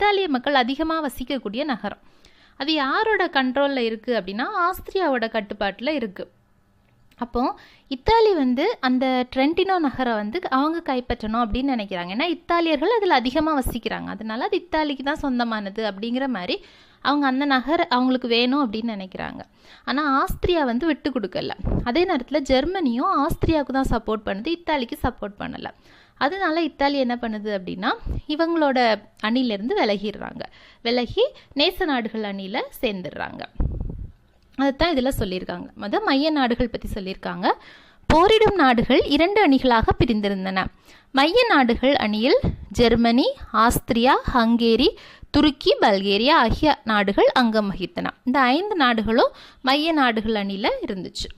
இத்தாலிய மக்கள் அதிகமாக வசிக்கக்கூடிய நகரம். அது யாரோட கண்ட்ரோலில் இருக்குது அப்படின்னா ஆஸ்திரியாவோட கட்டுப்பாட்டில் இருக்குது. அப்போது இத்தாலி வந்து அந்த ட்ரென்டினோ நகரை வந்து அவங்க கைப்பற்றணும் அப்படின்னு நினைக்கிறாங்க. ஏன்னா இத்தாலியர்கள் அதில் அதிகமாக வசிக்கிறாங்க, அதனால அது இத்தாலிக்கு தான் சொந்தமானது அப்படிங்கிற மாதிரி அவங்க அந்த நகரை அவங்களுக்கு வேணும் அப்படின்னு நினைக்கிறாங்க. ஆனால் ஆஸ்திரியா வந்து விட்டு கொடுக்கல. அதே நேரத்தில் ஜெர்மனியும் ஆஸ்திரியாவுக்கு தான் சப்போர்ட் பண்ணுது, இத்தாலிக்கு சப்போர்ட் பண்ணலை. அதனால இத்தாலி என்ன பண்ணுது அப்படின்னா இவங்களோட அணிலேருந்து விலகி நேச நாடுகள் அணியில் சேர்ந்துடுறாங்க. அதுதான் இதில் சொல்லியிருக்காங்க. மைய நாடுகள் பற்றி சொல்லியிருக்காங்க. போரிடும் நாடுகள் 2 அணிகளாக பிரிந்திருந்தன. மைய நாடுகள் அணியில் ஜெர்மனி, ஆஸ்திரியா, ஹங்கேரி, துருக்கி, பல்கேரியா ஆகிய நாடுகள் அங்கம் வகித்தன. இந்த 5 நாடுகளும் மைய நாடுகள் அணியில் இருந்துச்சு.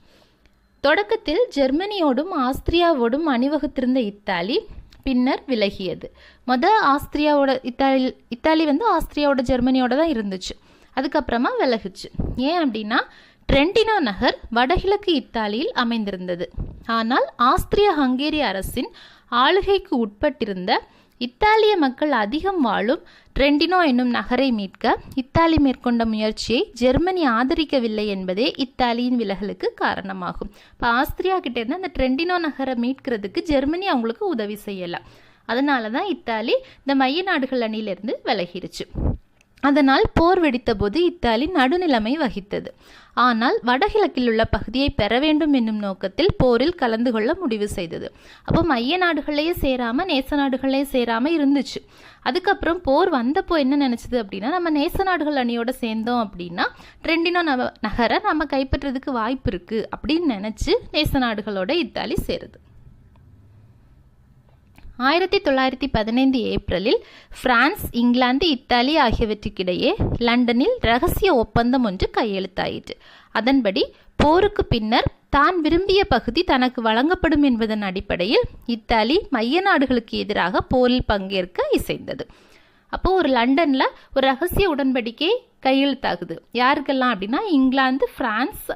தொடக்கத்தில் ஜெர்மனியோடும் ஆஸ்திரியாவோடும் அணிவகுத்திருந்த இத்தாலி பின்னர் விலகியது. ஆஸ்திரியாவோட இத்தாலி வந்து ஆஸ்திரியாவோட ஜெர்மனியோட தான் இருந்துச்சு. அதுக்கப்புறமா விலகுச்சு. ஏன் அப்படின்னா ட்ரென்டினோ நகர் வடகிழக்கு இத்தாலியில் அமைந்திருந்தது. ஆனால் ஆஸ்திரிய ஹங்கேரி அரசின் ஆளுகைக்கு உட்பட்டிருந்த இத்தாலிய மக்கள் அதிகம் வாழும் ட்ரென்டினோ என்னும் நகரை மீட்க இத்தாலி மேற்கொண்ட முயற்சியை ஜெர்மனி ஆதரிக்கவில்லை என்பதே இத்தாலியின் விலகலுக்கு காரணமாகும். இப்போ ஆஸ்திரியா கிட்டே இருந்து அந்த ட்ரென்டினோ நகரை மீட்கிறதுக்கு ஜெர்மனி அவங்களுக்கு உதவி செய்யலை. அதனால தான் இத்தாலி இந்த மைய நாடுகள் அணியிலிருந்து விலகிருச்சு. அதனால் போர் வெடித்த போது இத்தாலி நடுநிலைமை வகித்தது. ஆனால் வடகிழக்கில் உள்ள பகுதியை பெற வேண்டும் என்னும் நோக்கத்தில் போரில் கலந்து கொள்ள முடிவு செய்தது. அப்போ மைய நாடுகளையே சேராமல் நேச நாடுகளையே சேராமல் இருந்துச்சு. அதுக்கப்புறம் போர் வந்தப்போ என்ன நினச்சிது அப்படின்னா நம்ம நேச நாடுகள் அணியோட சேர்ந்தோம் அப்படின்னா ட்ரென்டினோ நகரை நம்ம கைப்பற்றதுக்கு வாய்ப்பு இருக்குது அப்படின்னு நினச்சி நேச நாடுகளோட இத்தாலி சேருது. 1915 ஏப்ரலில் பிரான்ஸ், இங்கிலாந்து, இத்தாலி ஆகியவற்றுக்கிடையே லண்டனில் இரகசிய ஒப்பந்தம் ஒன்று கையெழுத்தாயிற்று. அதன்படி போருக்கு பின்னர் தான் விரும்பிய பகுதி தனக்கு வழங்கப்படும் என்பதன் அடிப்படையில் இத்தாலி மைய நாடுகளுக்கு எதிராக போரில் பங்கேற்க இசைந்தது. அப்போது ஒரு லண்டனில் ஒரு ரகசிய உடன்படிக்கை கையெழுத்தாகுது. யாருக்கெல்லாம் அப்படின்னா இங்கிலாந்து, பிரான்ஸ்,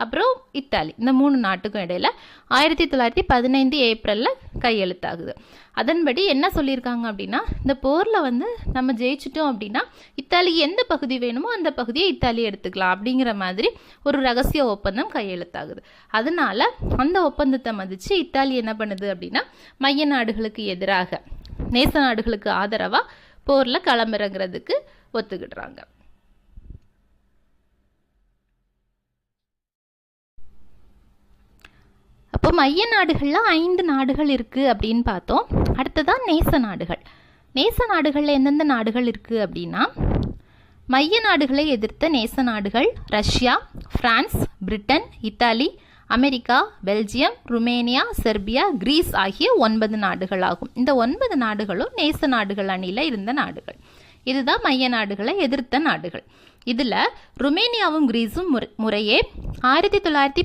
அப்புறம் இத்தாலி, இந்த 3 நாட்டுக்கும் இடையில 1915 ஏப்ரலில் கையெழுத்தாகுது. அதன்படி என்ன சொல்லியிருக்காங்க அப்படின்னா இந்த போரில் வந்து நம்ம ஜெயிச்சிட்டோம் அப்படின்னா இத்தாலிக்கு எந்த பகுதி வேணுமோ அந்த பகுதியை இத்தாலி எடுத்துக்கலாம் அப்படிங்கிற மாதிரி ஒரு ரகசிய ஒப்பந்தம் கையெழுத்தாகுது. அதனால அந்த ஒப்பந்தத்தை மதித்து இத்தாலி என்ன பண்ணுது அப்படின்னா மைய நாடுகளுக்கு எதிராக நேச நாடுகளுக்கு ஆதரவாக போரில் களமிறங்குறதுக்கு ஒத்துக்கிடுறாங்க. அப்போ மைய நாடுகளில் 5 நாடுகள் இருக்குது அப்படின்னு பார்த்தோம். அடுத்ததான் நேச நாடுகள். நேச நாடுகளில் எந்தெந்த நாடுகள் இருக்குது அப்படின்னா மைய நாடுகளை எதிர்த்த நேச நாடுகள் Russia, France, Britain, Italy, America, Belgium, Romania, Serbia, Greece ஆகிய 9 நாடுகள் ஆகும். இந்த 9 நாடுகளும் நேச நாடுகள் அணியில் இருந்த நாடுகள். இதுதான் மைய நாடுகளை எதிர்த்த நாடுகள். இதில் ருமேனியாவும் கிரீஸும் முறையே 1916,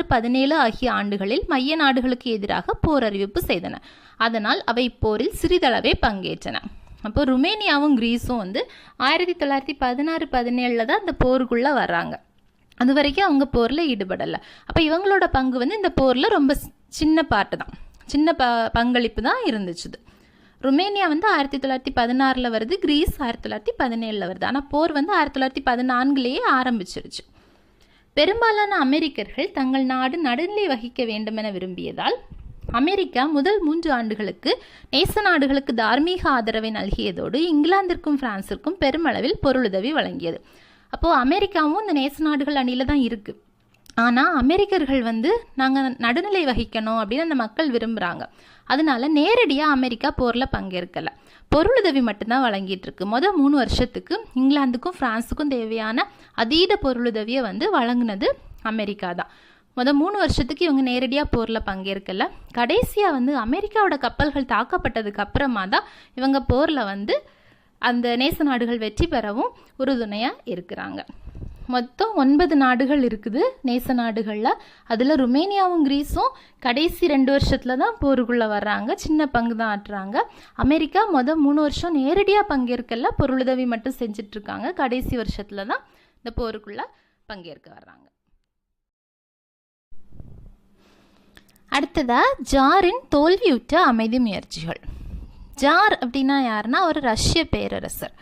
17 ஆகிய ஆண்டுகளில் மைய நாடுகளுக்கு எதிராக போர் அறிவிப்பு செய்தன. அதனால் அவை போரில் சிறிதளவே பங்கேற்றன. அப்போ ருமேனியாவும் கிரீஸும் வந்து 1916, 17 தான் இந்த போருக்குள்ளே வர்றாங்க. அது வரைக்கும் அவங்க போரில் ஈடுபடலை. அப்போ இவங்களோட பங்கு வந்து இந்த போரில் ரொம்ப சின்ன பாட்டு தான், சின்ன பங்களிப்பு தான் இருந்துச்சு. ருமேனியா வந்து 1916 வருது, கிரீஸ் 1917 வருது. ஆனால் போர் வந்து 1914 ஆரம்பிச்சிருச்சு. பெரும்பாலான அமெரிக்கர்கள் தங்கள் நாடு நடுநிலை வகிக்க வேண்டுமென விரும்பியதால் அமெரிக்கா முதல் 3 ஆண்டுகளுக்கு நேச நாடுகளுக்கு தார்மீக ஆதரவை நல்கியதோடு இங்கிலாந்திற்கும் பிரான்சிற்கும் பெருமளவில் பொருளுதவி வழங்கியது. அப்போது அமெரிக்காவும் இந்த நேச நாடுகள் அணியில் தான் இருக்குது. ஆனால் அமெரிக்கர்கள் வந்து நாங்கள் நடுநிலை வகிக்கணும் அப்படின்னு அந்த மக்கள் விரும்புகிறாங்க. அதனால நேரடியாக அமெரிக்கா போரில் பங்கேற்கலை, பொருளுதவி மட்டும்தான் வழங்கிட்டு இருக்கு. 3 வருஷத்துக்கு இங்கிலாந்துக்கும் பிரான்ஸுக்கும் தேவையான அதீத பொருளுதவியை வந்து வழங்கினது அமெரிக்கா தான். 3 வருஷத்துக்கு இவங்க நேரடியாக போரில் பங்கேற்கலை. கடைசியாக வந்து அமெரிக்காவோட கப்பல்கள் தாக்கப்பட்டதுக்கு அப்புறமா தான் இவங்க போரில் வந்து அந்த நேச நாடுகள் வெற்றி பெறவும் உறுதுணையாக இருக்கிறாங்க. மொத்தம் 9 நாடுகள் இருக்குது நேச நாடுகளில். அதில் ருமேனியாவும் கிரீஸும் கடைசி 2 வருஷத்தில் தான் போருக்குள்ளே வர்றாங்க, சின்ன பங்கு தான் ஆட்டுறாங்க. அமெரிக்கா 3 வருஷம் நேரடியாக பங்கேற்கல, பொருளுதவி மட்டும் செஞ்சிட்ருக்காங்க. கடைசி வருஷத்தில் தான் இந்த போருக்குள்ளே பங்கேற்க வர்றாங்க. அடுத்ததாக ஜாரின் தோல்வியுற்ற அமைதி முயற்சிகள். ஜார் அப்படின்னா யாருன்னா ஒரு ரஷ்ய பேரரசர்.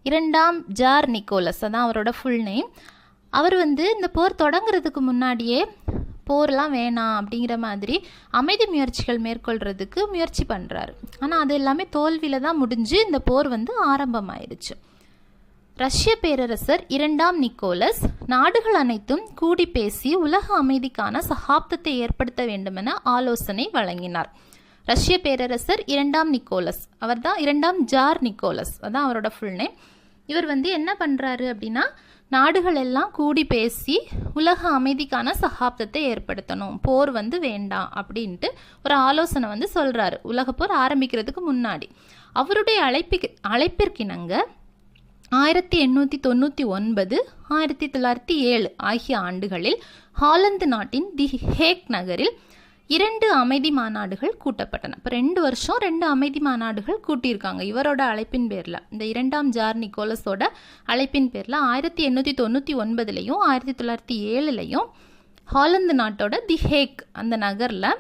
2ஆம் ஜார் நிக்கோலஸ், அதான் அவரோட ஃபுல் நேம். அவர் வந்து இந்த போர் தொடங்குறதுக்கு முன்னாடியே போர்லாம் வேணாம் அப்படிங்கிற மாதிரி அமைதி முயற்சிகள் மேற்கொள்கிறதுக்கு முயற்சி பண்ணுறாரு. ஆனால் அது எல்லாமே தோல்வியில் தான் முடிஞ்சு இந்த போர் வந்து ஆரம்பமாயிருச்சு. ரஷ்ய பேரரசர் 2ஆம் நிக்கோலஸ் நாடுகள் அனைத்தும் கூடி பேசி உலக அமைதிக்கான சகாப்தத்தை ஏற்படுத்த வேண்டுமென ஆலோசனை வழங்கினார். ரஷ்ய பேரரசர் 2ஆம் நிக்கோலஸ், அவர் தான் 2ஆம் ஜார் நிக்கோலஸ், அதான் அவரோட ஃபுல் நேம். இவர் வந்து என்ன பண்ணுறாரு அப்படின்னா, நாடுகள் எல்லாம் கூடி பேசி உலக அமைதிக்கான சகாப்தத்தை ஏற்படுத்தணும், போர் வந்து வேண்டாம் அப்படின்ட்டு ஒரு ஆலோசனை வந்து சொல்கிறாரு உலகப்போர் ஆரம்பிக்கிறதுக்கு முன்னாடி. அவருடைய அழைப்பிற்கிணங்க 1899, 1907 ஆகிய ஆண்டுகளில் ஹாலந்து நாட்டின் தி ஹேக் நகரில் 2 அமைதி மாநாடுகள் கூட்டப்பட்டன. இப்போ 2 வருஷம் 2 அமைதி மாநாடுகள் கூட்டியிருக்காங்க இவரோட அழைப்பின் பேரில். இந்த 2ஆம் ஜார் நிக்கோலஸோட அழைப்பின் பேரில் 1899லையும் 1907லையும் ஹாலந்து நாட்டோட தி ஹேக் அந்த நகரில்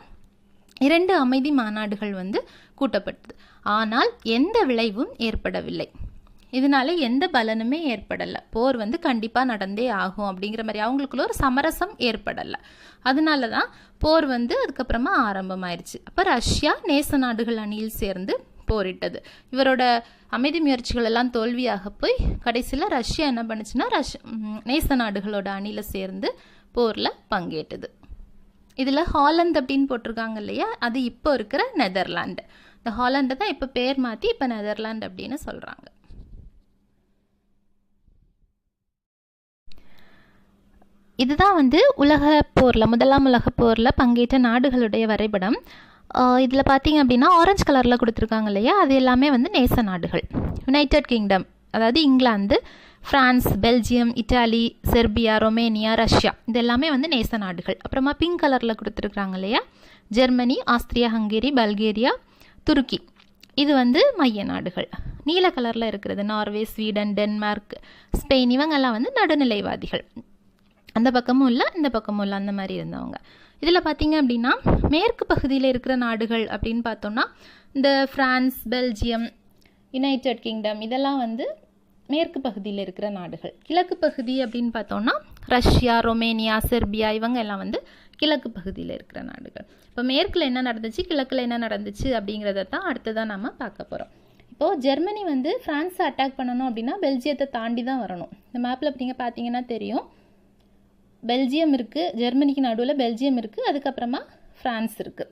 2 அமைதி மாநாடுகள் வந்து கூட்டப்பட்டது. ஆனால் எந்த விளைவும் ஏற்படவில்லை. இதனால எந்த பலனுமே ஏற்படலை. போர் வந்து கண்டிப்பாக நடந்தே ஆகும் அப்படிங்கிற மாதிரி அவங்களுக்குள்ள ஒரு சமரசம் ஏற்படலை. அதனால தான் போர் வந்து அதுக்கப்புறமா ஆரம்பமாயிருச்சு. அப்போ ரஷ்யா நேச நாடுகள் அணியில் சேர்ந்து போரிட்டது. இவரோட அமைதி முயற்சிகள் எல்லாம் தோல்வியாக போய் கடைசியில் ரஷ்யா என்ன பண்ணுச்சுன்னா நேச நாடுகளோட அணியில் சேர்ந்து போரில் பங்கேற்றது. இதில் ஹாலந்து அப்படின்னு போட்டிருக்காங்க இல்லையா, அது இப்போ இருக்கிற நெதர்லாண்டு. இந்த ஹாலண்டை தான் இப்போ பேர் மாற்றி இப்போ நெதர்லாண்டு அப்படின்னு சொல்கிறாங்க. இதுதான் வந்து முதலாம் உலக போரில் பங்கேற்ற நாடுகளுடைய வரைபடம். இதில் பார்த்தீங்க அப்படின்னா ஆரஞ்சு கலரில் கொடுத்துருக்காங்க இல்லையா, அது எல்லாமே வந்து நேச நாடுகள். யுனைடெட் கிங்டம், அதாவது England, France, Belgium, Italy, Serbia, Romania, Russia, இது எல்லாமே வந்து நேச நாடுகள். அப்புறமா பிங்க் கலரில் கொடுத்துருக்காங்க இல்லையா, ஜெர்மனி, ஆஸ்திரியா, ஹங்கேரி, பல்கேரியா, துருக்கி, இது வந்து மைய நாடுகள். நீல கலரில் இருக்கிறது நார்வே, ஸ்வீடன், டென்மார்க், ஸ்பெயின், இவங்கெல்லாம் வந்து நடுநிலைவாதிகள். அந்த பக்கமும் இல்லை இந்த பக்கமும் இல்லை அந்த மாதிரி இருந்தவங்க. இதில் பார்த்தீங்க அப்படின்னா மேற்கு பகுதியில் இருக்கிற நாடுகள் அப்படின்னு பார்த்தோம்னா இந்த ஃப்ரான்ஸ், பெல்ஜியம், யுனைடெட் கிங்டம், இதெல்லாம் வந்து மேற்கு பகுதியில் இருக்கிற நாடுகள். கிழக்கு பகுதி அப்படின்னு பார்த்தோம்னா ரஷ்யா, ரொமேனியா, செர்பியா, இவங்க எல்லாம் வந்து கிழக்கு பகுதியில் இருக்கிற நாடுகள். இப்போ மேற்கில் என்ன நடந்துச்சு, கிழக்கில் என்ன நடந்துச்சு அப்படிங்கிறத தான் அடுத்ததான் நம்ம பார்க்க போகிறோம். இப்போது ஜெர்மனி வந்து ஃப்ரான்ஸை அட்டாக் பண்ணணும் அப்படின்னா பெல்ஜியத்தை தாண்டி தான் வரணும். இந்த மேப்பில் நீங்கள் பார்த்தீங்கன்னா தெரியும், பெல்ஜியம் இருக்குது, ஜெர்மனிக்கு நடுவில் பெல்ஜியம் இருக்குது, அதுக்கப்புறமா ஃப்ரான்ஸ் இருக்குது.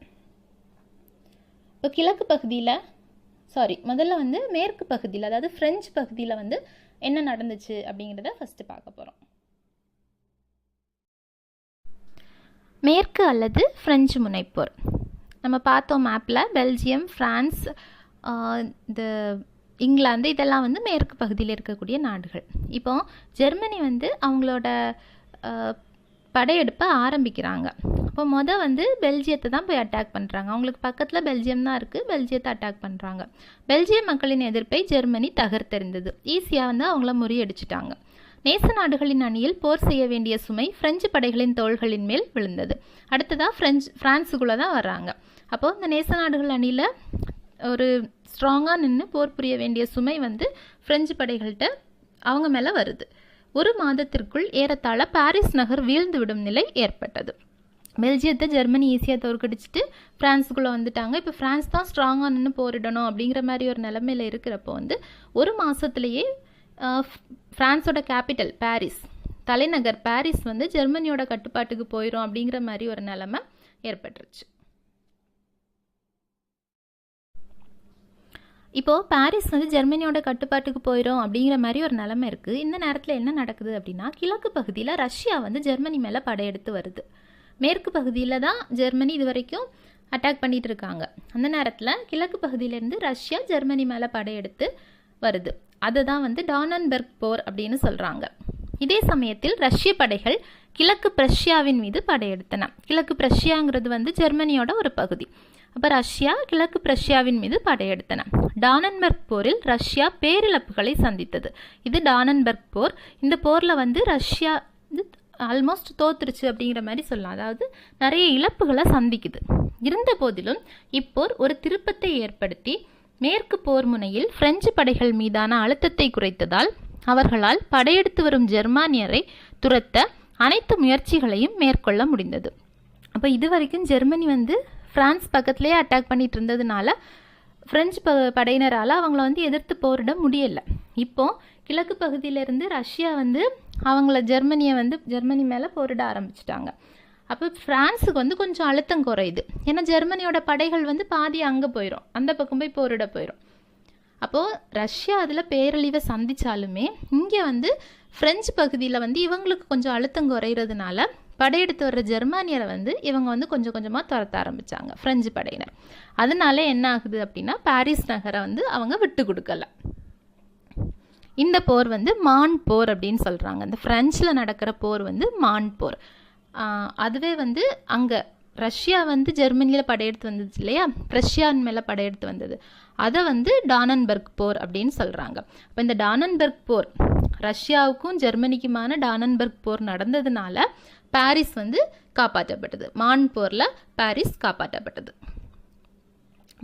இப்போ கிழக்கு பகுதியில் முதல்ல வந்து மேற்கு பகுதியில், அதாவது ஃப்ரெஞ்சு பகுதியில் வந்து என்ன நடந்துச்சு அப்படிங்கிறத ஃபஸ்ட்டு பார்க்க போகிறோம். மேற்கு அல்லது ஃப்ரெஞ்சு முனைப்போர் நம்ம பார்த்தோம் மேப்பில். பெல்ஜியம், ஃப்ரான்ஸ், இந்த இங்கிலாந்து, இதெல்லாம் வந்து மேற்கு பகுதியில் இருக்கக்கூடிய நாடுகள். இப்போ ஜெர்மனி வந்து அவங்களோட படையெடுப்பை ஆரம்பிக்கிறாங்க. இப்போ வந்து பெல்ஜியத்தை தான் போய் அட்டாக் பண்ணுறாங்க. அவங்களுக்கு பக்கத்தில் பெல்ஜியம் தான் இருக்குது, பெல்ஜியத்தை அட்டாக் பண்ணுறாங்க. பெல்ஜிய மக்களின் எதிர்ப்பை ஜெர்மனி தகர்த்தெறிந்தது. ஈஸியாக வந்து அவங்கள முறியடிச்சிட்டாங்க. நேச நாடுகளின் அணியில் போர் செய்ய வேண்டிய சுமை பிரெஞ்சு படைகளின் தோள்களின் மேல் விழுந்தது. அடுத்ததாக ஃப்ரான்ஸுக்குள்ளே தான் வர்றாங்க. அப்போது இந்த நேச நாடுகள் அணியில் ஒரு ஸ்ட்ராங்காக நின்று போர் புரிய வேண்டிய சுமை வந்து பிரெஞ்சு படைகள்கிட்ட அவங்க மேலே வருது. ஒரு மாதத்திற்குள் ஏறத்தாழ பாரிஸ் நகர் வீழ்ந்து விடும் நிலை ஏற்பட்டது. பெல்ஜியத்தை ஜெர்மனி ஈஸியாக தோற்கடிச்சிட்டு ஃப்ரான்ஸுக்குள்ளே வந்துட்டாங்க. இப்போ ஃப்ரான்ஸ் தான் ஸ்ட்ராங்காக நின்று போரிடணும் அப்படிங்கிற மாதிரி ஒரு நிலைமையில் இருக்கிறப்போ வந்து ஒரு மாதத்துலேயே ஃப்ரான்ஸோட கேபிட்டல் பாரிஸ், தலைநகர் பாரிஸ் வந்து ஜெர்மனியோட கட்டுப்பாட்டுக்கு போயிடும் அப்படிங்கிற மாதிரி ஒரு நிலைமை ஏற்பட்டுருச்சு. இப்போது பாரிஸ் வந்து ஜெர்மனியோட கட்டுப்பாட்டுக்கு போயிடும் அப்படிங்கிற மாதிரி ஒரு நிலைமை இருக்குது. இந்த நேரத்தில் என்ன நடக்குது அப்படின்னா, கிழக்கு பகுதியில் ரஷ்யா வந்து ஜெர்மனி மேலே படையெடுத்து வருது. மேற்கு பகுதியில் தான் ஜெர்மனி இது வரைக்கும் அட்டாக் பண்ணிகிட்டு இருக்காங்க. அந்த நேரத்தில் கிழக்கு பகுதியிலேருந்து ரஷ்யா ஜெர்மனி மேலே படையெடுத்து வருது. அதை தான் வந்து டானன்பெர்க் போர் அப்படின்னு சொல்கிறாங்க. இதே சமயத்தில் ரஷ்ய படைகள் கிழக்கு பிரஷ்யாவின் மீது படையெடுத்தன. கிழக்கு பிரஷ்யாங்கிறது வந்து ஜெர்மனியோட ஒரு பகுதி. அப்போ ரஷ்யா கிழக்கு பிரஷ்யாவின் மீது படையெடுத்தன. டானன்பெர்க் போரில் ரஷ்யா பேரிழப்புகளை சந்தித்தது. இது டானன்பெர்க் போர். இந்த போரில் வந்து ரஷ்யா ஆல்மோஸ்ட் தோத்துருச்சு அப்படிங்கிற மாதிரி சொல்லலாம். அதாவது நிறைய இழப்புகளை சந்திக்குது. இருந்த போதிலும் இப்போர் ஒரு திருப்பத்தை ஏற்படுத்தி மேற்கு போர் முனையில் பிரெஞ்சு படைகள் மீதான அழுத்தத்தை குறைத்ததால் அவர்களால் படையெடுத்து வரும் ஜெர்மானியரை துரத்த அனைத்து முயற்சிகளையும் மேற்கொள்ள முடிந்தது. அப்போ இது வரைக்கும் ஜெர்மனி வந்து பிரான்ஸ் பக்கத்துலேயே அட்டாக் பண்ணிட்டு இருந்ததுனால பிரெஞ்சு படையினரால் அவங்கள வந்து எதிர்த்து போரிட முடியலை. இப்போ கிழக்கு பகுதியிலேருந்து ரஷ்யா வந்து அவங்கள ஜெர்மனி மேலே போரிட ஆரம்பிச்சிட்டாங்க. அப்போ பிரான்ஸுக்கு வந்து கொஞ்சம் அழுத்தம் குறையுது. ஏன்னா ஜெர்மனியோட படைகள் வந்து பாதி அங்கே போயிடும், அந்த பக்கம் போய் போரிட போயிடும். அப்போது ரஷ்யா அதில் பேரழிவை சந்தித்தாலுமே இங்கே வந்து பிரெஞ்சு பகுதியில் வந்து இவங்களுக்கு கொஞ்சம் அழுத்தம் குறையிறதுனால படையெடுத்து வர்ற ஜெர்மானியரை வந்து இவங்க வந்து கொஞ்சம் கொஞ்சமாக துரத்த ஆரம்பித்தாங்க பிரெஞ்சு படையினர். அதனால என்ன ஆகுது அப்படின்னா பாரிஸ் நகரை வந்து அவங்க விட்டு கொடுக்கல. இந்த போர் வந்து மான் போர் அப்படின்னு சொல்கிறாங்க. இந்த பிரெஞ்சில் நடக்கிற போர் வந்து மான் போர். அதுவே வந்து அங்கே ரஷ்யா வந்து ஜெர்மனியில் படையெடுத்து வந்தது இல்லையா, ரஷ்யான் மேலே படையெடுத்து வந்தது, அதை வந்து டானன்பர்க் போர் அப்படின்னு சொல்கிறாங்க. இப்போ இந்த டானன்பர்க் போர் ரஷ்யாவுக்கும் ஜெர்மனிக்குமான டானன்பர்க் போர் நடந்ததுனால பாரிஸ் வந்து காப்பாற்றப்பட்டது. மான் போரில் பாரிஸ் காப்பாற்றப்பட்டது.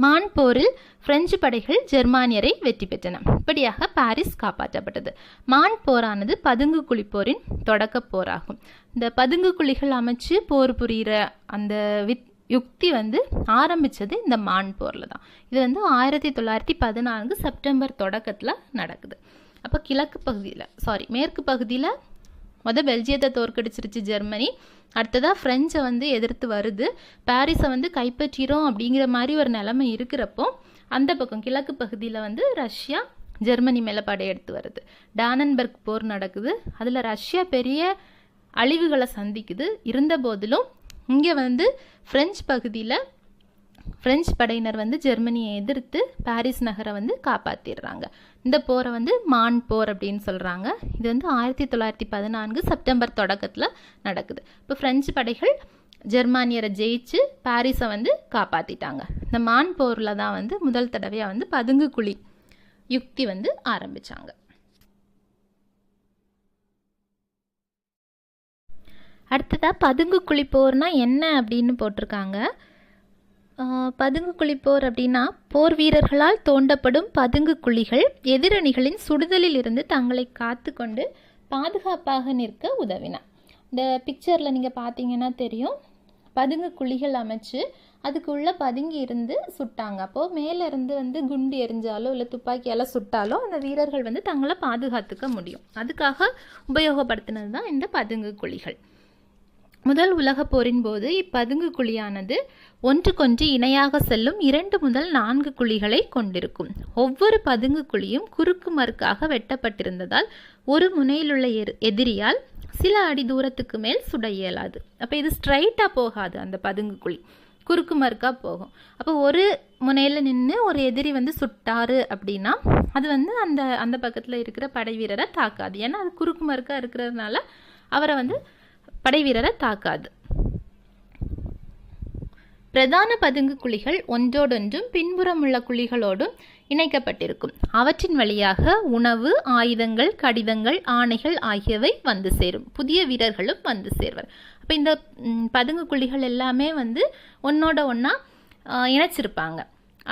மான் போரில் பிரெஞ்சு படைகள் ஜெர்மானியரை வெற்றி பெற்றன. இப்படியாக பாரிஸ் காப்பாற்றப்பட்டது. மான் போரானது பதுங்கு குழி போரின் தொடக்க போராகும். இந்த பதுங்கு குழிகள் அமைச்சு போர் புரிகிற அந்த யுக்தி வந்து ஆரம்பித்தது இந்த மான் போரில் தான். இது வந்து 1914 செப்டம்பர் தொடக்கத்தில் நடக்குது. அப்போ மேற்கு பகுதியில் பெல்ஜியத்தை தோற்கடிச்சிருச்சு ஜெர்மனி. அடுத்ததாக ஃப்ரெஞ்சை வந்து எதிர்த்து வருது. பாரிஸை வந்து கைப்பற்றிடும் அப்படிங்கிற மாதிரி ஒரு நிலைமை இருக்கிறப்போ அந்த பக்கம் கிழக்கு பகுதியில் வந்து ரஷ்யா ஜெர்மனி மேலே படையெடுத்து வருது. டானன்பர்க் போர் நடக்குது. அதில் ரஷ்யா பெரிய அழிவுகளை சந்திக்குது. இருந்த போதிலும் இங்கே வந்து பிரெஞ்சு பகுதியில் பிரெஞ்சு படையினர் வந்து ஜெர்மனியை எதிர்த்து பாரிஸ் நகரை வந்து காப்பாற்றிடுறாங்க. இந்த போரை வந்து மான் போர் அப்படின்னு சொல்கிறாங்க. இது வந்து 1914 செப்டம்பர் தொடக்கத்தில் நடக்குது. இப்போ பிரெஞ்சு படைகள் ஜெர்மானியரை ஜெயிச்சு பாரிஸை வந்து காப்பாற்றிட்டாங்க. இந்த மான் போரில் தான் வந்து முதல் தடவையாக வந்து பதுங்கு குழி யுக்தி வந்து ஆரம்பித்தாங்க. அடுத்ததாக பதுங்கு குழி போர்னா என்ன அப்படின்னு போட்டிருக்காங்க. பதுங்கு குழி போர் அப்படின்னா போர் வீரர்களால் தோண்டப்படும் பதுங்கு குழிகள் எதிரணிகளின் சுடுதலில் இருந்து தங்களை காத்து கொண்டு பாதுகாப்பாக நிற்க உதவின. இந்த பிக்சரில் நீங்கள் பார்த்தீங்கன்னா தெரியும், பதுங்கு குழிகள் அமைச்சு அதுக்குள்ளே பதுங்கி இருந்து சுட்டாங்க. அப்போது மேலேருந்து வந்து குண்டு எரிஞ்சாலோ இல்லை துப்பாக்கியால் சுட்டாலோ அந்த வீரர்கள் வந்து தங்களை பாதுகாத்துக்க முடியும். அதுக்காக உபயோகப்படுத்தினது தான் இந்த பதுங்கு குழிகள். முதல் உலகப் போரின் போது இப்பதுங்கு குழியானது ஒன்றுக்கொன்று இணையாக செல்லும் 2 முதல் 4 குழிகளை கொண்டிருக்கும். ஒவ்வொரு பதுங்கு குழியும் குறுக்கு மறுக்காக வெட்டப்பட்டிருந்ததால் ஒரு முனையிலுள்ள எதிரியால் சில அடி தூரத்துக்கு மேல் சுட இயலாது. அப்போ இது ஸ்ட்ரைட்டாக போகாது, அந்த பதுங்கு குழி குறுக்கு மறுக்காக போகும். அப்போ ஒரு முனையில் நின்று ஒரு எதிரி வந்து சுட்டாரு அப்படின்னா அது வந்து அந்த அந்த பக்கத்தில் இருக்கிற படை வீரரை தாக்காது. ஏன்னா அது குறுக்கு மறுக்காக இருக்கிறதுனால அவரை வந்து படை வீரரை தாக்காது. பிரதான பதுங்கு குழிகள் ஒன்றோடொன்றும் பின்புறம் உள்ள குழிகளோடும் இணைக்கப்பட்டிருக்கும். அவற்றின் வழியாக உணவு, ஆயுதங்கள், கடிதங்கள், ஆணைகள் ஆகியவை வந்து சேரும். புதிய வீரர்களும் வந்து சேர்வர். அப்போ இந்த பதுங்கு குழிகள் எல்லாமே வந்து ஒன்னோட ஒன்றா இணைச்சிருப்பாங்க.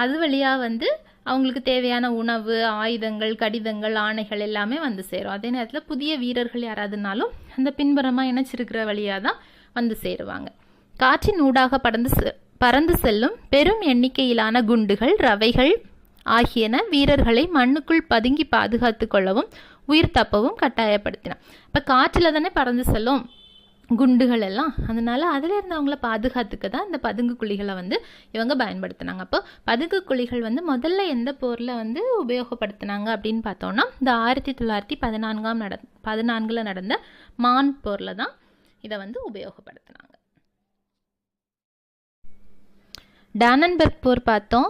அது வழியாக வந்து அவங்களுக்கு தேவையான உணவு, ஆயுதங்கள், கடிதங்கள், ஆணைகள் எல்லாமே வந்து சேரும். அதே நேரத்தில் புதிய வீரர்கள் யாராவதுனாலும் அந்த பின்புறமாக இணைச்சிருக்கிற வழியாக தான் வந்து சேருவாங்க. காற்றின் ஊடாக பறந்து செல்லும் பெரும் எண்ணிக்கையிலான குண்டுகள், ரவைகள் ஆகியன வீரர்களை மண்ணுக்குள் பதுங்கி பாதுகாத்து கொள்ளவும் உயிர் தப்பவும் கட்டாயப்படுத்தின. இப்போ காற்றில் தானே பறந்து செல்லும் குண்டுகள் எல்லாம், அதனால அதில் இருந்தவங்கள பாதுகாத்துக்க தான் இந்த பதுங்கு குழிகளை வந்து இவங்க பயன்படுத்தினாங்க. அப்போ பதுங்கு குழிகள் வந்து முதல்ல எந்த போரில் வந்து உபயோகப்படுத்தினாங்க அப்படின்னு பார்த்தோம்னா இந்த 1914 நடந்த மான் போரில் தான் இதை வந்து உபயோகப்படுத்தினாங்க. டானன்பர்க் போர் பார்த்தோம்,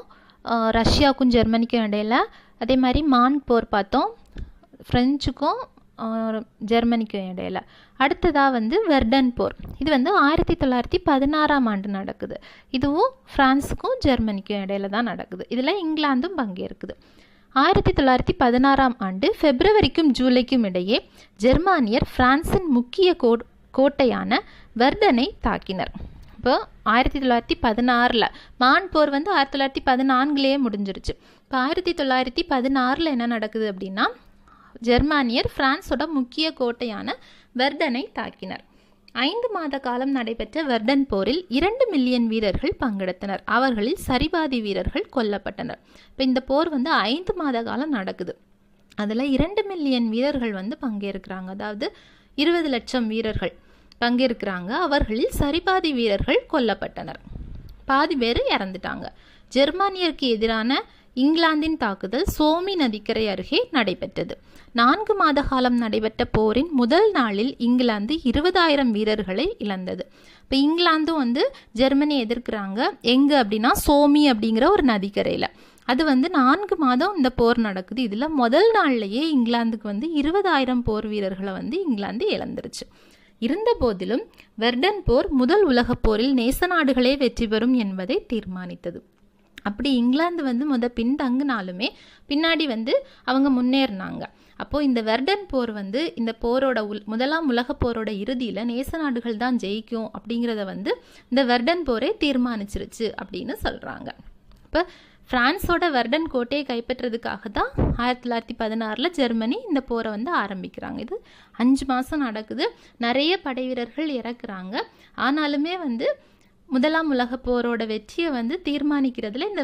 ரஷ்யாவுக்கும் ஜெர்மனிக்கும் இடையில. அதே மாதிரி மான் போர் பார்த்தோம், ஃப்ரெஞ்சுக்கும் ஜெர்மனிக்கும் இடையில. அடுத்ததாக வந்து வெர்டன் போர். இது வந்து 1916 நடக்குது. இதுவும் ஃப்ரான்ஸுக்கும் ஜெர்மனிக்கும் இடையில தான் நடக்குது. இதில் இங்கிலாந்தும் பங்கேற்குது. 1916 பிப்ரவரிக்கும் ஜூலைக்கும் இடையே ஜெர்மானியர் பிரான்சின் முக்கிய கோட்டையான வெர்டனை தாக்கினர். இப்போ 1916 மான் போர் வந்து 1914 முடிஞ்சிருச்சு. இப்போ 1916 என்ன நடக்குது அப்படின்னா, ஜெர்மானியர் பிரான்ஸோட முக்கிய கோட்டையான வெர்டனை தாக்கினர். 5 மாத காலம் நடைபெற்ற வெர்டன் போரில் 2 மில்லியன் வீரர்கள் பங்கெடுத்தனர். அவர்களில் சரிபாதி வீரர்கள் கொல்லப்பட்டனர். இப்போ இந்த போர் 5 மாத காலம் நடக்குது. அதில் 2 மில்லியன் வீரர்கள் பங்கேற்கிறாங்க. அதாவது 20 லட்சம் வீரர்கள் பங்கேற்கிறாங்க. அவர்களில் சரிபாதி வீரர்கள் கொல்லப்பட்டனர், பாதி பேர் இறந்துட்டாங்க. ஜெர்மானியருக்கு எதிரான இங்கிலாந்தின் தாக்குதல் சோமி நதிக்கரை அருகே நடைபெற்றது. 4 மாத காலம் நடைபெற்ற போரின் முதல் நாளில் இங்கிலாந்து 20,000 வீரர்களை இழந்தது. இப்போ இங்கிலாந்தும் ஜெர்மனி எதிர்க்கிறாங்க. எங்கே அப்படின்னா சோமி அப்படிங்கிற ஒரு நதிக்கரையில். அது 4 மாதம் இந்த போர் நடக்குது. இதில் முதல் நாள்லேயே இங்கிலாந்துக்கு 20,000 போர் வீரர்களை இங்கிலாந்து இழந்துருச்சு. இருந்த போதிலும் வெர்டன் போர் முதல் உலகப் போரில் நேச நாடுகளே வெற்றி பெறும் என்பதை தீர்மானித்தது. அப்படி இங்கிலாந்து பின்தங்கினாலுமே பின்னாடி அவங்க முன்னேறினாங்க. அப்போது இந்த வெர்டன் போர் இந்த போரோட முதலாம் உலகப் போரோட இறுதியில் நேச நாடுகள் தான் ஜெயிக்கும் அப்படிங்கிறத இந்த வெர்டன் போரே தீர்மானிச்சிருச்சு அப்படின்னு சொல்கிறாங்க. இப்போ பிரான்ஸோட வெர்டன் கோட்டையை கைப்பற்றதுக்காக தான் 1916 ஜெர்மனி இந்த போரை ஆரம்பிக்கிறாங்க. இது 5 மாதம் நடக்குது. நிறைய படை வீரர்கள் இறக்குறாங்க. ஆனாலுமே முதலாம் உலகப் போரோட வெற்றியை தீர்மானிக்கிறதுல இந்த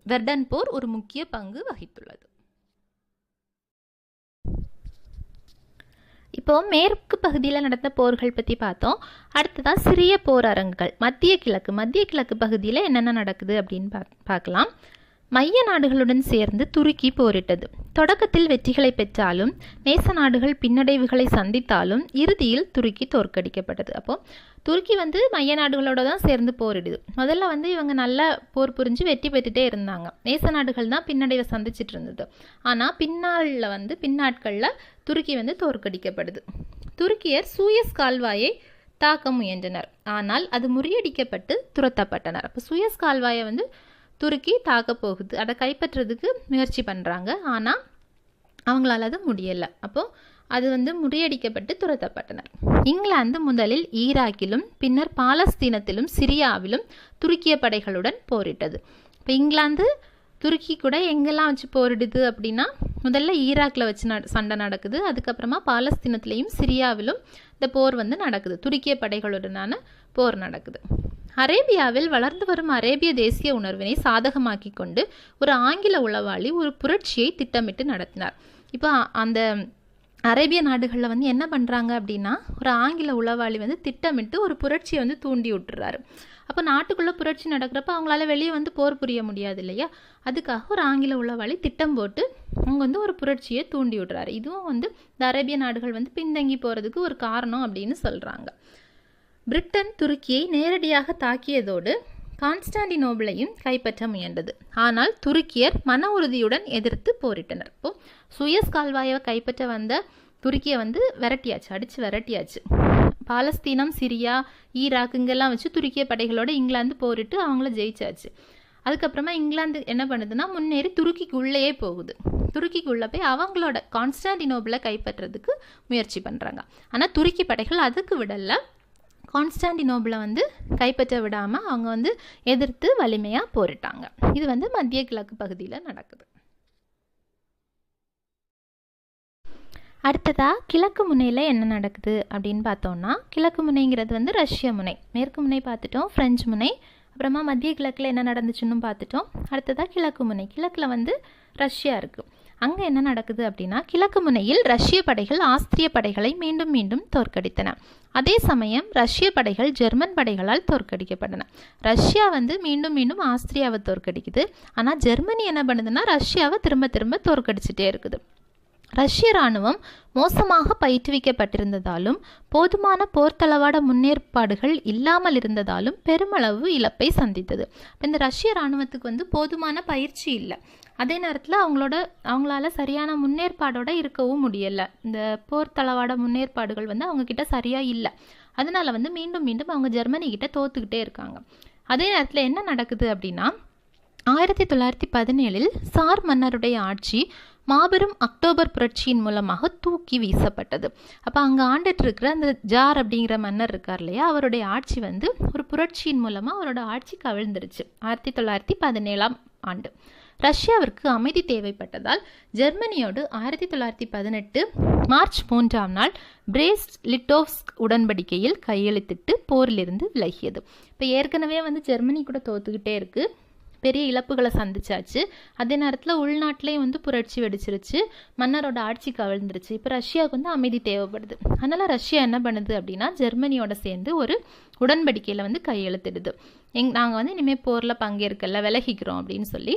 வெர்டன் போர் ஒரு முக்கிய பங்கு வகித்துள்ளது. இப்போ மேற்கு பகுதியில் நடந்த போர்கள் பற்றி பார்த்தோம். அடுத்ததாக சிறிய போர் அரங்குகள். மத்திய கிழக்கு பகுதியில் என்னென்ன நடக்குது அப்படின்னு பார்க்கலாம். மைய நாடுகளுடன் சேர்ந்து துருக்கி போரிட்டது. தொடக்கத்தில் வெற்றிகளை பெற்றாலும் நேச நாடுகள் பின்னடைவுகளை சந்தித்தாலும் இறுதியில் துருக்கி தோற்கடிக்கப்பட்டது. அப்போது துருக்கி மைய நாடுகளோட தான் சேர்ந்து போரிடுது. முதல்ல இவங்க நல்ல போர் புரிஞ்சு வெற்றி பெற்றுட்டே இருந்தாங்க. நேச நாடுகள் தான் பின்னடைவை சந்திச்சிட்டு இருந்தது. ஆனால் பின்னாட்களில் துருக்கி தோற்கடிக்கப்படுது. துருக்கியர் சூயஸ் கால்வாயை தாக்க முயன்றனர். ஆனால் அது முறியடிக்கப்பட்டு துரத்தப்பட்டனர். அப்போ சூயஸ் கால்வாயை துருக்கி தாக்க போகுது. அதை கைப்பற்றுறதுக்கு முயற்சி பண்ணுறாங்க. ஆனால் அவங்களால அது முடியலை. அப்போது அது முறியடிக்கப்பட்டு துரத்தப்பட்டனர். இங்கிலாந்து முதலில் ஈராக்கிலும் பின்னர் பாலஸ்தீனத்திலும் சிரியாவிலும் துருக்கிய படைகளுடன் போரிட்டது. இப்போ இங்கிலாந்து துருக்கி கூட எங்கெல்லாம் வச்சு போரிடுது அப்படின்னா, முதல்ல ஈராக்கில் வச்சு சண்டை நடக்குது. அதுக்கப்புறமா பாலஸ்தீனத்திலையும் சிரியாவிலும் இந்த போர் நடக்குது. துருக்கிய படைகளுடனான போர் நடக்குது. அரேபியாவில் வளர்ந்து வரும் அரேபிய தேசிய உணர்வினை சாதகமாக்கி கொண்டு ஒரு ஆங்கில உளவாளி ஒரு புரட்சியை திட்டமிட்டு நடத்தினார். இப்போ அந்த அரேபிய நாடுகளில் என்ன பண்ணுறாங்க அப்படின்னா, ஒரு ஆங்கில உளவாளி திட்டமிட்டு ஒரு புரட்சியை தூண்டி விட்டுறாரு. அப்போ நாட்டுக்குள்ளே புரட்சி நடக்கிறப்ப அவங்களால வெளியே போர் புரிய முடியாது இல்லையா? அதுக்காக ஒரு ஆங்கில உளவாளி திட்டம் போட்டு அவங்க ஒரு புரட்சியை தூண்டி விடுறாரு. இதுவும் இந்த அரேபிய நாடுகள் பின்தங்கி போகிறதுக்கு ஒரு காரணம் அப்படின்னு சொல்கிறாங்க. பிரிட்டன் துருக்கியை நேரடியாக தாக்கியதோடு கான்ஸ்டாண்டினோபிளையும் கைப்பற்ற முயன்றது. ஆனால் துருக்கியர் மன உறுதியுடன் எதிர்த்து போரிட்டனர். இப்போ சூயஸ் கால்வாயை கைப்பற்ற வந்த துருக்கியை விரட்டியாச்சு, அடித்து விரட்டியாச்சு. பாலஸ்தீனம், சிரியா, ஈராக் இங்கெல்லாம் வச்சு துருக்கிய படைகளோட இங்கிலாந்து போரிட்டு அவங்கள ஜெயிச்சாச்சு. அதுக்கப்புறமா இங்கிலாந்து என்ன பண்ணுதுன்னா, முன்னேறி துருக்கிக்குள்ளேயே போகுது. துருக்கிக்குள்ளே போய் அவங்களோட கான்ஸ்டாண்டினோபிளை கைப்பற்றுறதுக்கு முயற்சி பண்ணுறாங்க. ஆனால் துருக்கி படைகள் அதுக்கு விடலை. கான்ஸ்டாண்டினோபிளை கைப்பற்ற விடாமல் அவங்க எதிர்த்து வலிமையாக போரிட்டாங்க. இது மத்திய கிழக்கு பகுதியில் நடக்குது. அடுத்ததாக கிழக்கு முனையில் என்ன நடக்குது அப்படின்னு பார்த்தோம்னா, கிழக்கு முனைங்கிறது ரஷ்ய முனை. மேற்கு முனை பார்த்துட்டோம், பிரெஞ்சு முனை. அப்புறமா மத்திய கிழக்கில் என்ன நடந்துச்சுன்னு பார்த்துட்டோம். அடுத்ததாக கிழக்கு முனை. கிழக்கில் ரஷ்யா இருக்குது. அங்கே என்ன நடக்குது அப்படின்னா, கிழக்கு முனையில் ரஷ்ய படைகள் ஆஸ்திரிய படைகளை மீண்டும் மீண்டும் தோற்கடித்தன. அதே சமயம் ரஷ்ய படைகள் ஜெர்மன் படைகளால் தோற்கடிக்கப்பட்டன. ரஷ்யா மீண்டும் மீண்டும் ஆஸ்திரியாவை தோற்கடிக்குது. ஆனால் ஜெர்மனி என்ன பண்ணுதுன்னா, ரஷ்யாவை திரும்ப திரும்ப தோற்கடிச்சிட்டே இருக்குது. ரஷ்ய இராணுவம் மோசமாக பயிற்றுவிக்கப்பட்டிருந்ததாலும் போதுமான போர்த்தளவாட முன்னேற்பாடுகள் இல்லாமல் இருந்ததாலும் பெருமளவு இழப்பை சந்தித்தது. இந்த ரஷ்ய இராணுவத்துக்கு போதுமான பயிற்சி இல்லை. அதே நேரத்தில் அவங்களால சரியான முன்னேற்பாடோடு இருக்கவும் முடியலை. இந்த போர்த்தளவாட முன்னேற்பாடுகள் அவங்கக்கிட்ட சரியாக இல்லை. அதனால மீண்டும் மீண்டும் அவங்க ஜெர்மனி கிட்ட தோத்துக்கிட்டே இருக்காங்க. அதே நேரத்தில் என்ன நடக்குது அப்படின்னா, 1917 சார் மன்னருடைய ஆட்சி மாபெரும் அக்டோபர் புரட்சியின் மூலமாக தூக்கி வீசப்பட்டது. அப்போ அங்கே ஆண்டுட்டு இருக்கிற அந்த ஜார் அப்படிங்கிற மன்னர் இருக்கார் இல்லையா, அவருடைய ஆட்சி ஒரு புரட்சியின் மூலமாக அவரோட ஆட்சி கவிழ்ந்துருச்சு. 1917 ஆண்டு ரஷ்யாவிற்கு அமைதி தேவைப்பட்டதால் ஜெர்மனியோடு 1918 மார்ச் 3ஆம் நாள் பிரெஸ்ட்-லிட்டோவ்ஸ்க் உடன்படிக்கையில் கையெழுத்திட்டு போரிலிருந்து விலகியது. இப்போ ஏற்கனவே வந்து ஜெர்மனி கூட தோத்துக்கிட்டே இருக்கு, பெரிய இழப்புகளை சந்திச்சாச்சு. அதே நேரத்தில் உள்நாட்டிலையும் வந்து புரட்சி வெடிச்சிருச்சு, மன்னரோட ஆட்சி கவிழ்ந்துருச்சு. இப்போ ரஷ்யாவுக்கு வந்து அமைதி தேவைப்படுது. அதனால ரஷ்யா என்ன பண்ணுது அப்படின்னா ஜெர்மனியோட சேர்ந்து ஒரு உடன்படிக்கையில் வந்து கையெழுத்திடுது. நாங்கள் வந்து இனிமேல் போரில் பங்கேற்கல, விலகிக்கிறோம் அப்படின்னு சொல்லி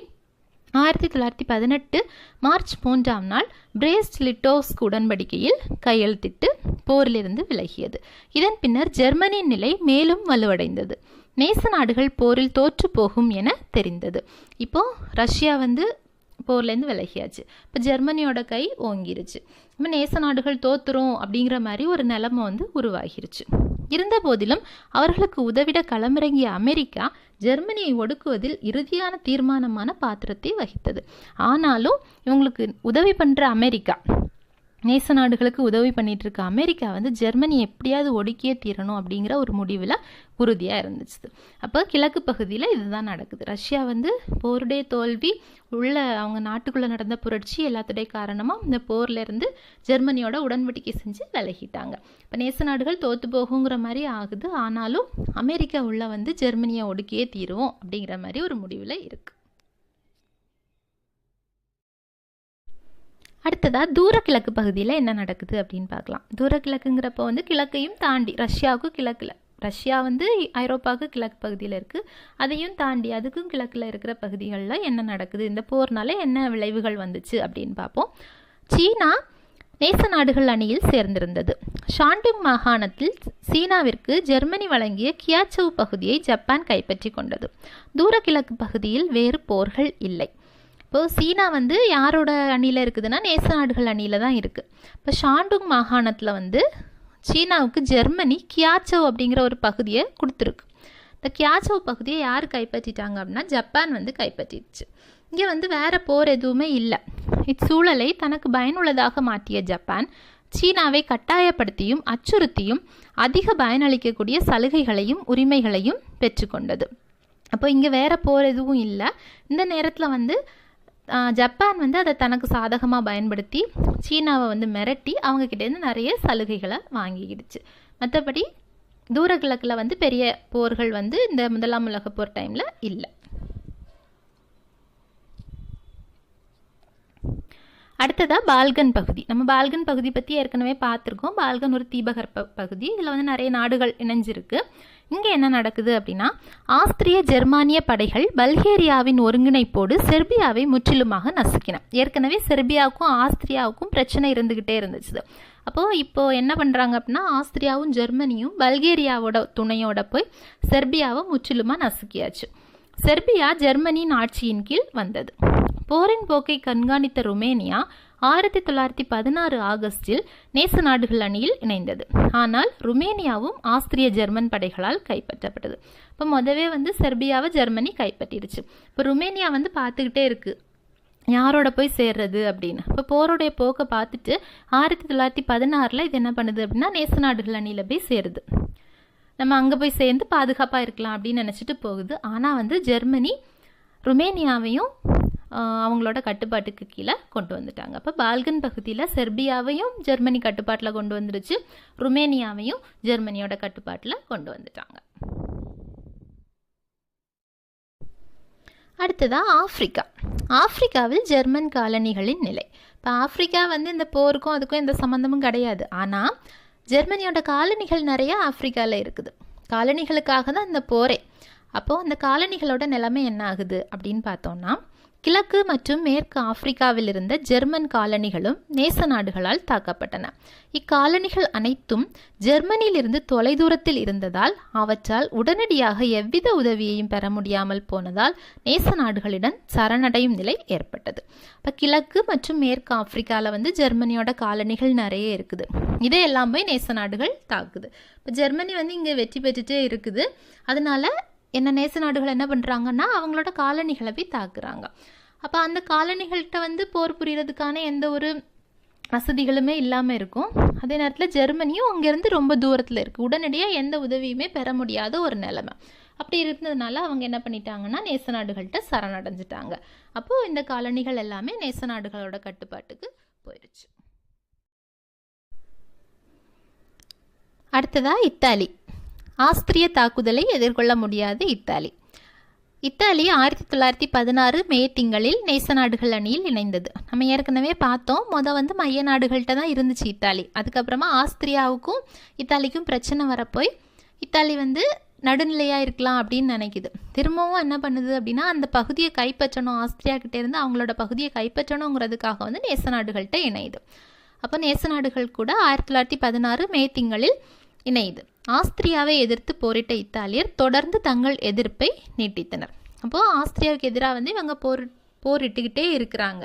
1918 மார்ச் 3ஆம் நாள் பிரெஸ்ட்-லிட்டோவ்ஸ்க் உடன்படிக்கையில் கையெழுத்திட்டு போரிலிருந்து விலகியது. இதன் பின்னர் ஜெர்மனியின் நிலை மேலும் வலுவடைந்தது. நேச நாடுகள் போரில் தோற்று போகும் என தெரிந்தது. இப்போ ரஷ்யா வந்து போர்லேருந்து விலகியாச்சு. இப்போ ஜெர்மனியோட கை ஓங்கிருச்சு. இப்போ நேச நாடுகள் தோத்துரும் அப்படிங்கிற மாதிரி ஒரு நிலைமை வந்து உருவாகிருச்சு. இருந்த போதிலும் அவர்களுக்கு உதவிட களமிறங்கிய அமெரிக்கா ஜெர்மனியை ஒடுக்குவதில் இறுதியான தீர்மானமான பாத்திரத்தை வகித்தது. ஆனாலும் இவங்களுக்கு உதவி பண்ணுற அமெரிக்கா, நேச நாடுகளுக்கு உதவி பண்ணிட்டு இருக்க அமெரிக்கா வந்து ஜெர்மனியை எப்படியாவது ஒடுக்கியே தீரணும் அப்படிங்கிற ஒரு முடிவில் உறுதியாக இருந்துச்சு. அப்போ கிழக்கு பகுதியில் இதுதான் நடக்குது. ரஷ்யா வந்து போருடைய தோல்வி, உள்ள அவங்க நாட்டுக்குள்ளே நடந்த புரட்சி எல்லாத்துடைய காரணமாக இந்த போர்லேருந்து ஜெர்மனியோட உடன்படிக்கை செஞ்சு விலகிட்டாங்க. இப்போ நேச நாடுகள் தோற்று போகுங்கிற மாதிரி ஆகுது. ஆனாலும் அமெரிக்கா உள்ள வந்து ஜெர்மனியை ஒடுக்கியே தீருவோம் அப்படிங்கிற மாதிரி ஒரு முடிவில் இருக்குது. அடுத்ததாக தூர கிழக்கு பகுதியில் என்ன நடக்குது அப்படின்னு பார்க்கலாம். தூர கிழக்குங்கிறப்போ வந்து கிழக்கையும் தாண்டி ரஷ்யாவுக்கு கிழக்கில், ரஷ்யா வந்து ஐரோப்பாவுக்கு கிழக்கு பகுதியில் இருக்குது, அதையும் தாண்டி அதுக்கும் கிழக்கில் இருக்கிற பகுதிகளில் என்ன நடக்குது, இந்த போர்னால என்ன விளைவுகள் வந்துச்சு அப்படின்னு பார்ப்போம். சீனா நேச நாடுகள் அணியில் சேர்ந்திருந்தது. ஷாண்டுங் மாகாணத்தில் சீனாவிற்கு ஜெர்மனி வழங்கிய கியாச்சவ் பகுதியை ஜப்பான் கைப்பற்றி கொண்டது. தூர கிழக்கு பகுதியில் வேறு போர்கள் இல்லை. இப்போ சீனா வந்து யாரோட அணியில் இருக்குதுன்னா நேச நாடுகள் அணியில் தான் இருக்குது. இப்போ ஷாண்டுங் மாகாணத்தில் வந்து சீனாவுக்கு ஜெர்மனி கியாச்சவ் அப்படிங்கிற ஒரு பகுதியை கொடுத்துருக்கு. இந்த கியாச்சவ் பகுதியை யார் கைப்பற்றிட்டாங்க அப்படின்னா ஜப்பான் வந்து கைப்பற்றிடுச்சு. இங்கே வந்து வேறு போர் எதுவுமே இல்லை. இச்சூழலை தனக்கு பயனுள்ளதாக மாற்றிய ஜப்பான் சீனாவை கட்டாயப்படுத்தியும் அச்சுறுத்தியும் அதிக பயனளிக்கக்கூடிய சலுகைகளையும் உரிமைகளையும் பெற்றுக்கொண்டது. அப்போ இங்கே வேறு போர் எதுவும் இல்லை. இந்த நேரத்தில் வந்து ஜப்பான் வந்து அதை தனக்கு சாதகமாக பயன்படுத்தி சீனாவை வந்து மிரட்டி அவங்கக்கிட்டேருந்து நிறைய சலுகைகளை வாங்கிக்கிடுச்சு. மற்றபடி தூர கிழக்கில் வந்து பெரிய போர்கள் வந்து இந்த முதலாம் உலக போர் டைமில் இல்லை. அடுத்ததாக பால்கன் பகுதி. நம்ம பால்கன் பகுதி பற்றி ஏற்கனவே பார்த்துருக்கோம். பால்கன் ஒரு தீபகற்ப பகுதி. இதில் வந்து நிறைய நாடுகள் இணைஞ்சிருக்கு. இங்கே என்ன நடக்குது அப்படின்னா ஆஸ்திரிய ஜெர்மானிய படைகள் பல்கேரியாவின் ஒருங்கிணைப்போடு செர்பியாவை முற்றிலுமாக நசுக்கின. ஏற்கனவே செர்பியாவுக்கும் ஆஸ்திரியாவுக்கும் பிரச்சனை இருந்துக்கிட்டே இருந்துச்சு. இப்போது என்ன பண்ணுறாங்க அப்படின்னா ஆஸ்திரியாவும் ஜெர்மனியும் பல்கேரியாவோட துணையோட போய் செர்பியாவை முற்றிலுமாக நசுக்கியாச்சு. செர்பியா ஜெர்மனியின் ஆட்சியின் கீழ் வந்தது. போரின் போக்கை கண்காணித்த ருமேனியா 1916 ஆகஸ்டில் நேச நாடுகள் அணியில் இணைந்தது. ஆனால் ருமேனியாவும் ஆஸ்திரிய ஜெர்மன் படைகளால் கைப்பற்றப்பட்டது. இப்போ முதவே வந்து செர்பியாவை ஜெர்மனி கைப்பற்றிடுச்சு. இப்போ ருமேனியா வந்து பார்த்துக்கிட்டே இருக்குது யாரோட போய் சேர்றது அப்படின்னு. இப்போ போருடைய போக்கை பார்த்துட்டு 1916 இது என்ன பண்ணுது அப்படின்னா நேச நாடுகள் அணியில் போய் சேருது. நம்ம அங்கே போய் சேர்ந்து பாதுகாப்பாக இருக்கலாம் அப்படின்னு நினச்சிட்டு போகுது. ஆனால் வந்து ஜெர்மனி ருமேனியாவையும் அவங்களோட கட்டுப்பாட்டுக்கு கீழே கொண்டு வந்துட்டாங்க. அப்போ பால்கன் பகுதியில் செர்பியாவையும் ஜெர்மனி கட்டுப்பாட்டில் கொண்டு வந்துருச்சு, ருமேனியாவையும் ஜெர்மனியோட கட்டுப்பாட்டில் கொண்டு வந்துட்டாங்க. அடுத்ததாக ஆப்பிரிக்கா. ஆப்பிரிக்காவில் ஜெர்மன் காலனிகளின் நிலை. இப்போ ஆப்பிரிக்கா வந்து இந்த போருக்கும் அதுக்கும் எந்த சம்மந்தமும் கிடையாது. ஆனால் ஜெர்மனியோட காலனிகள் நிறைய ஆப்பிரிக்காவில் இருக்குது. காலனிகளுக்காக தான் இந்த போரே. அப்போது அந்த காலனிகளோட நிலைமை என்ன ஆகுது அப்படின்னு பார்த்தோம்னா கிழக்கு மற்றும் மேற்கு ஆப்பிரிக்காவில் இருந்த ஜெர்மன் காலனிகளும் நேச நாடுகளால் தாக்கப்பட்டன. இக்காலனிகள் அனைத்தும் ஜெர்மனியிலிருந்து தொலைதூரத்தில் இருந்ததால் அவற்றால் உடனடியாக எவ்வித உதவியையும் பெற முடியாமல் போனதால் நேச நாடுகளிடம் சரணடையும் நிலை ஏற்பட்டது. இப்போ கிழக்கு மற்றும் மேற்கு ஆப்பிரிக்காவில் வந்து ஜெர்மனியோட காலனிகள் நிறைய இருக்குது. இதையெல்லாம் போய் நேச நாடுகள் தாக்குது. இப்போ ஜெர்மனி வந்து இங்கே வெற்றி பெற்றுட்டே இருக்குது. அதனால நேச நாடுகள் என்ன பண்ணுறாங்கன்னா அவங்களோட காலனிகளை போய் தாக்குறாங்க. அப்போ அந்த காலனிகள்கிட்ட வந்து போர் புரியறதுக்கான எந்த ஒரு வசதிகளுமே இல்லாமல் இருக்கும். அதே நேரத்தில் ஜெர்மனியும் அங்கேருந்து ரொம்ப தூரத்தில் இருக்குது. உடனடியாக எந்த உதவியுமே பெற முடியாத ஒரு நிலைமை. அப்படி இருந்ததுனால அவங்க என்ன பண்ணிட்டாங்கன்னா நேச நாடுகள்கிட்ட சரணடைஞ்சிட்டாங்க. அப்போது இந்த காலனிகள் எல்லாமே நேச நாடுகளோட கட்டுப்பாட்டுக்கு போயிடுச்சு. அடுத்ததா இத்தாலி. ஆஸ்திரிய தாக்குதலை எதிர்கொள்ள முடியாத இத்தாலி. இத்தாலி 1916 மே திங்களில் நேச நாடுகள் அணியில் இணைந்தது. நம்ம ஏற்கனவே பார்த்தோம், வந்து மைய நாடுகள்கிட்ட தான் இருந்துச்சு இத்தாலி. அதுக்கப்புறமா ஆஸ்திரியாவுக்கும் இத்தாலிக்கும் பிரச்சனை வரப்போய் இத்தாலி நடுநிலையாக இருக்கலாம் அப்படின்னு நினைக்குது. திரும்பவும் என்ன பண்ணுது அப்படின்னா, அந்த பகுதியை கைப்பற்றணும், ஆஸ்திரியா கிட்டே இருந்து அவங்களோட பகுதியை கைப்பற்றணுங்கிறதுக்காக நேச நாடுகள்கிட்ட இணையுது. அப்போ நேச நாடுகள் கூட 1916 மே திங்களில் இணையுது. ஆஸ்திரியாவை எதிர்த்து போரிட்ட இத்தாலியர் தொடர்ந்து தங்கள் எதிர்ப்பை நீட்டித்தனர். அப்போது ஆஸ்திரியாவுக்கு எதிராக இவங்க போரிட்டுக்கிட்டே இருக்கிறாங்க.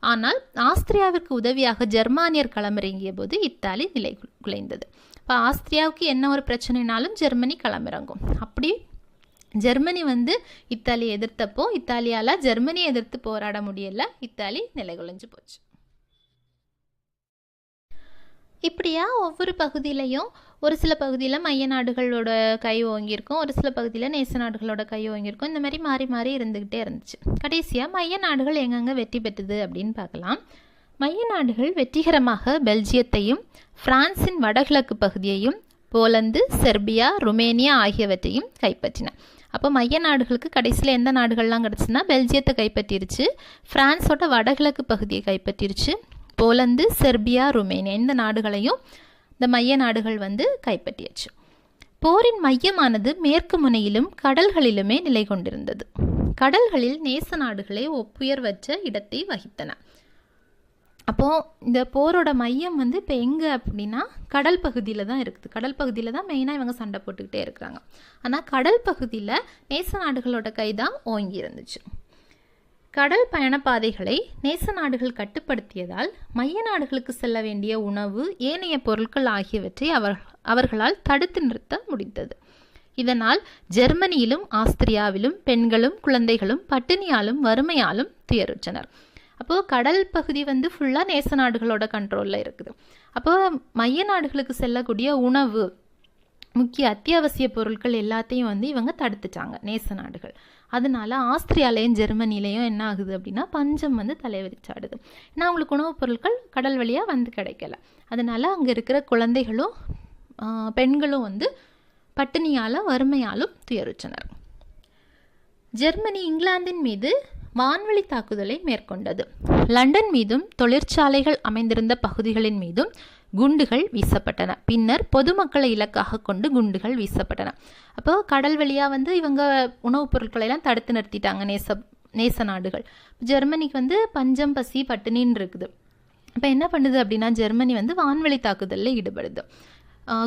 ஆனால் ஆஸ்திரியாவிற்கு உதவியாக ஜெர்மானியர் களமிறங்கிய போது இத்தாலி நிலை குலைந்தது. இப்போ ஆஸ்திரியாவுக்கு என்ன ஒரு பிரச்சனைனாலும் ஜெர்மனி களமிறங்கும். அப்படி ஜெர்மனி இத்தாலியை எதிர்த்தப்போ இத்தாலியால் ஜெர்மனியை எதிர்த்து போராட முடியல, இத்தாலி நிலை குலைஞ்சு போச்சு. இப்படியா ஒவ்வொரு பகுதியிலையும் ஒரு சில பகுதியில் மைய நாடுகளோட கை ஓங்கியிருக்கும், ஒரு சில பகுதியில் நேச நாடுகளோட கை ஓங்கியிருக்கும். இந்த மாதிரி மாறி மாறி இருந்துக்கிட்டே இருந்துச்சு. கடைசியாக மைய நாடுகள் எங்கெங்கே வெற்றி பெற்றது அப்படின்னு பார்க்கலாம். மைய நாடுகள் வெற்றிகரமாக பெல்ஜியத்தையும் பிரான்சின் வடகிழக்கு பகுதியையும் போலந்து, செர்பியா, ருமேனியா ஆகியவற்றையும் கைப்பற்றின. அப்போ மைய நாடுகளுக்கு கடைசியில் எந்த நாடுகள்லாம் கிடச்சுன்னா, பெல்ஜியத்தை கைப்பற்றிருச்சு, பிரான்ஸோட வடகிழக்கு பகுதியை கைப்பற்றிருச்சு, போலந்து, செர்பியா, ருமேனியா இந்த நாடுகளையும் இந்த மைய நாடுகள் கைப்பற்றியாச்சு. போரின் மையமானது மேற்கு முனையிலும் கடல்களிலுமே நிலை கொண்டிருந்தது. கடல்களில் நேச நாடுகளே ஒப்புயர்வற்ற இடத்தை வகித்தன. அப்போது இந்த போரோட மையம் இப்போ எங்கே அப்படின்னா கடல் பகுதியில் தான் இருக்குது. கடல் பகுதியில் தான் மெயினாக இவங்க சண்டை போட்டுக்கிட்டே இருக்கிறாங்க. ஆனால் கடல் பகுதியில் நேச நாடுகளோட கை தான் ஓங்கி இருந்துச்சு. கடல் பயணப்பாதைகளை நேச நாடுகள் கட்டுப்படுத்தியதால் மைய நாடுகளுக்கு செல்ல வேண்டிய உணவு, ஏனைய பொருட்கள் ஆகியவற்றை அவர்களால் தடுத்து நிறுத்த முடிந்தது. இதனால் ஜெர்மனியிலும் ஆஸ்திரியாவிலும் பெண்களும் குழந்தைகளும் பட்டினியாலும் வறுமையாலும் துயருற்றனர். அப்போது கடல் பகுதி ஃபுல்லாக நேச நாடுகளோட கண்ட்ரோலில் இருக்குது. அப்போது மைய நாடுகளுக்கு செல்லக்கூடிய உணவு, முக்கிய அத்தியாவசிய பொருட்கள் எல்லாத்தையும் இவங்க தடுத்துட்டாங்க நேச நாடுகள். அதனால ஆஸ்திரியாலையும் ஜெர்மனிலையும் என்ன ஆகுது அப்படின்னா பஞ்சம் தலைவிரிச்சாடுது. ஏன்னா அவங்களுக்கு உணவுப் பொருட்கள் கடல் வழியாக கிடைக்கல. அதனால அங்கே இருக்கிற குழந்தைகளும் பெண்களும் பட்டினியால் வறுமையாலும் துயருற்றனர். ஜெர்மனி இங்கிலாந்தின் மீது வான்வழி தாக்குதலை மேற்கொண்டது. லண்டன் மீதும் தொழிற்சாலைகள் அமைந்திருந்த பகுதிகளின் மீதும் குண்டுகள் வீசப்பட்டன. பின்னர் பொதுமக்களை இலக்காக கொண்டு குண்டுகள் வீசப்பட்டன. அப்போ கடல் வழியாக இவங்க உணவுப் பொருட்களை எல்லாம் தடுத்து நிறுத்திட்டாங்க நேச நாடுகள். ஜெர்மனிக்கு பஞ்சம், பசி, பட்டினின்னு இருக்குது. இப்போ என்ன பண்ணுது அப்படின்னா ஜெர்மனி வான்வழி தாக்குதலில் ஈடுபடுது.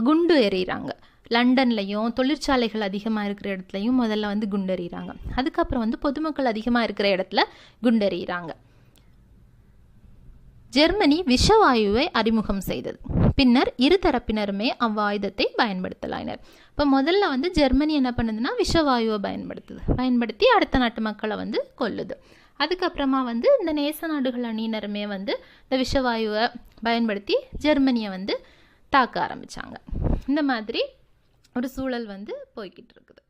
குண்டு எறிகிறாங்க. லண்டன்லையும் தொழிற்சாலைகள் அதிகமாக இருக்கிற இடத்துலையும் முதல்ல குண்டெறிகிறாங்க. அதுக்கப்புறம் பொதுமக்கள் அதிகமாக இருக்கிற இடத்துல குண்டெறிகிறாங்க. ஜெர்மனி விஷவாயுவை அறிமுகம் செய்தது. பின்னர் இருதரப்பினருமே அவ்வாயுதத்தை பயன்படுத்தலாயினர். இப்போ முதல்ல ஜெர்மனி என்ன பண்ணுதுன்னா விஷவாயுவை பயன்படுத்தி அடுத்த நாட்டு மக்களை கொல்லுது. அதுக்கப்புறமா இந்த நேச நாடுகள் அணியினருமே இந்த விஷவாயுவை பயன்படுத்தி ஜெர்மனியை தாக்க ஆரம்பித்தாங்க. இந்த மாதிரி ஒரு சூழல் போய்கிட்டு இருக்குது.